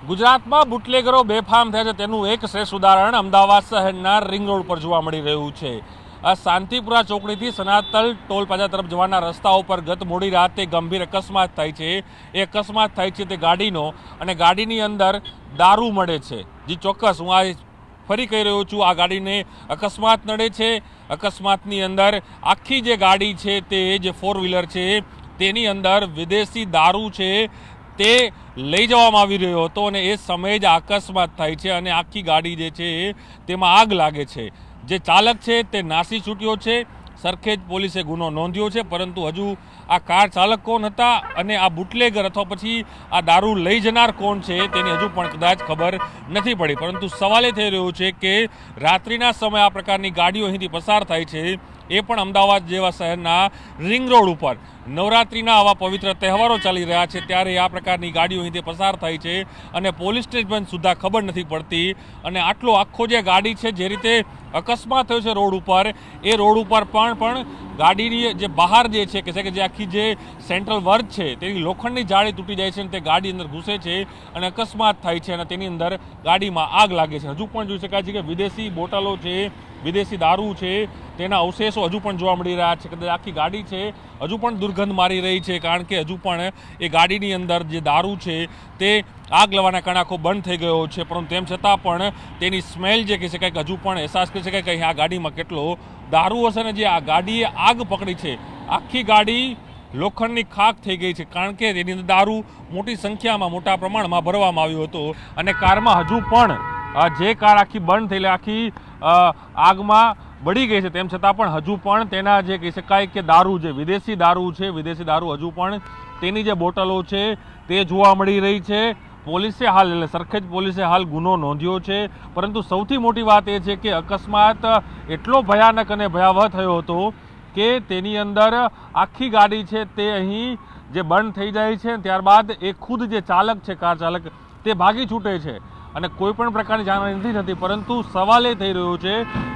ગુજરાતમાં બુટલેગરો બેફામ થયા છે તેનું એક શ્રેષ્ઠ ઉદાહરણ અમદાવાદ શહેરના રિંગ રોડ પર જોવા મળી રહ્યું છે। આ શાંતિપુરા ચોકડીથી સનાતલ ટોલ પ્લાઝા તરફ જવાના રસ્તાઓ પર ગત મોડી રાતે ગંભીર અકસ્માત થાય છે। એ અકસ્માત થાય છે તે ગાડીનો, અને ગાડીની અંદર દારૂ મળે છે। જી ચોક્કસ, હું આ ફરી કહી રહ્યો છું, આ ગાડીને અકસ્માત નડે છે। અકસ્માતની અંદર આખી જે ગાડી છે તે જે ફોર વ્હીલર છે તેની અંદર વિદેશી દારૂ છે તે લઈ જવામાં આવી રહ્યો હતો, અને એ સમયે જ અકસ્માત થાય છે અને આખી ગાડી જે છે તેમાં આગ લાગે છે। જે ચાલક છે તે નાસી છૂટ્યો છે। સરખેજ પોલીસે ગુનો નોંધ્યો છે, પરંતુ હજુ આ કાર ચાલક કોણ હતા અને આ બુટલેગર અથવા પછી આ દારૂ લઈ જનાર કોણ છે તેની હજુ પણ કદાચ ખબર નથી પડી। પરંતુ સવાલ એ થઈ રહ્યો છે કે રાત્રિના સમયે આ પ્રકારની ગાડીઓ અહીંથી પસાર થાય છે, એ પણ અમદાવાદ જેવા શહેરના રિંગ રોડ ઉપર। નવરાત્રિના આવા પવિત્ર તહેવારો ચાલી રહ્યા છે ત્યારે આ પ્રકારની ગાડીઓ અહીંથી પસાર થાય છે અને પોલીસ સ્ટેશન સુદ્ધા ખબર નથી પડતી। અને આટલો આખો જે ગાડી છે, જે રીતે અકસ્માત થયો છે રોડ ઉપર, એ રોડ ઉપર પણ ગાડીની જે બહાર જે છે કે જે આખી જે સેન્ટ્રલ વર્ક છે તેની લોખંડની જાળી તૂટી જાય છે અને તે ગાડી અંદર ઘૂસે છે અને અકસ્માત થાય છે અને તેની અંદર ગાડીમાં આગ લાગે છે। હજુ પણ જોઈ શકાય છે કે વિદેશી બોટલો છે, વિદેશી દારૂ છે, તેના અવશેષો હજુ પણ જોવા મળી રહ્યા છે। કદાચ આખી ગાડી છે હજુ પણ દુર્ગંધ મારી રહી છે, કારણ કે હજુ પણ એ ગાડીની અંદર જે દારૂ છે તે આગ લાવવાના કારણે આખો બંધ થઈ ગયો છે, પરંતુ તેમ છતાં પણ તેની સ્મેલ જે કહી શકાય કે હજુ પણ અહેસાસ કરી શકાય કે અહીં આ ગાડીમાં કેટલો દારૂ હશે। ને જે આ ગાડીએ આગ પકડી છે, આખી ગાડી લોખંડની ખાખ થઈ ગઈ છે, કારણ કે તેની અંદર દારૂ મોટી સંખ્યામાં, મોટા પ્રમાણમાં ભરવામાં આવ્યો હતો। અને કારમાં હજુ પણ જે કાર આખી બંધ થયેલી, આખી આગમાં બળી ગઈ છે, તેમ છતાં પણ હજુ પણ તેના જે કહી શકાય કે દારૂ, જે વિદેશી દારૂ છે, વિદેશી દારૂ હજુ પણ તેની જે બોટલો છે તે જોવા મળી રહી છે। પોલીસે હાલ, એટલે સરખેજ પોલીસે હાલ ગુનો નોંધ્યો છે, પરંતુ સૌથી મોટી વાત એ છે કે અકસ્માત એટલો ભયાનક અને ભયાવહ થયો હતો કે તેની અંદર આખી ગાડી છે તે અહીં જે બંધ થઈ જાય છે, ત્યારબાદ એ ખુદ જે ચાલક છે, કાર ચાલક, તે ભાગી છૂટે છે અને કોઈ પણ પ્રકારની જાનહાનિ નથી થતી। પરંતુ સવાલ એ થઈ રહ્યો છે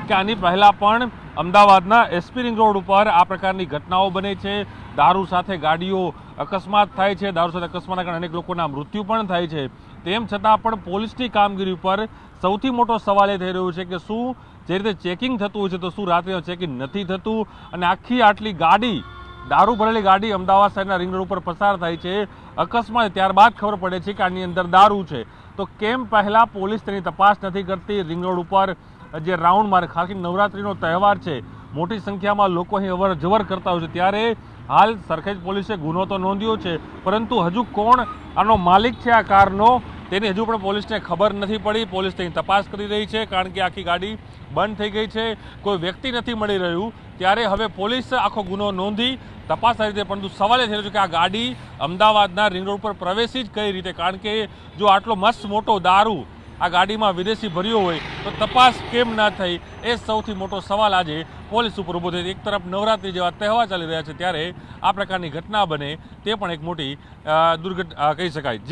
કે આની પહેલાં પણ અમદાવાદના એસપી રિંગ રોડ ઉપર આ પ્રકારની ઘટનાઓ બને છે। દારૂ સાથે ગાડીઓ અકસ્માત થાય છે, દારૂ સાથે અકસ્માતના કારણે અનેક લોકોના મૃત્યુ પણ થાય છે। તેમ છતાં પણ પોલીસની કામગીરી ઉપર સૌથી મોટો સવાલ એ થઈ રહ્યો છે કે શું જે રીતે ચેકિંગ થતું હોય છે તો શું રાત્રે ચેકિંગ નથી થતું? અને આટલી ગાડી, દારૂ ભરેલી ગાડી અમદાવાદ શહેરના રિંગ રોડ ઉપર પસાર થાય છે, અકસ્માત ત્યારબાદ ખબર પડે છે કે આની અંદર દારૂ છે, તો કેમ પહેલાં પોલીસ તેની તપાસ નથી કરતી? રિંગ રોડ ઉપર જે રાઉન્ડ મારે, ખાસ કરીને નવરાત્રિનો તહેવાર છે, મોટી સંખ્યામાં લોકો અહીં અવર જવર કરતા હોય છે, ત્યારે હાલ સરખેજ પોલીસે ગુનો તો નોંધ્યો છે, પરંતુ હજુ કોણ આનો માલિક છે આ કારનો તેની હજુ પણ પોલીસને ખબર નથી પડી। પોલીસ તેની તપાસ કરી રહી છે, કારણ કે આખી ગાડી બંધ થઈ ગઈ છે, કોઈ વ્યક્તિ નથી મળી રહ્યું, ત્યારે હવે પોલીસ આખો ગુનો નોંધી તપાસ કરી છે। પરંતુ સવાલ એ થઈ રહ્યો છે કે આ ગાડી અમદાવાદના રિંગ રોડ પર પ્રવેશી જ કઈ રીતે? કારણ કે જો આટલો મસ્ત મોટો દારૂ આ ગાડીમાં વિદેશી ભર્યો હોય તો તપાસ કેમ ના થઈ, એ સૌથી મોટો સવાલ આજે પોલીસ ઉપર ઊભો થયો। એક તરફ નવરાત્રિ જેવા તહેવાર ચાલી રહ્યા છે ત્યારે આ પ્રકારની ઘટના બને તે પણ એક મોટી દુર્ઘટના કહી શકાય।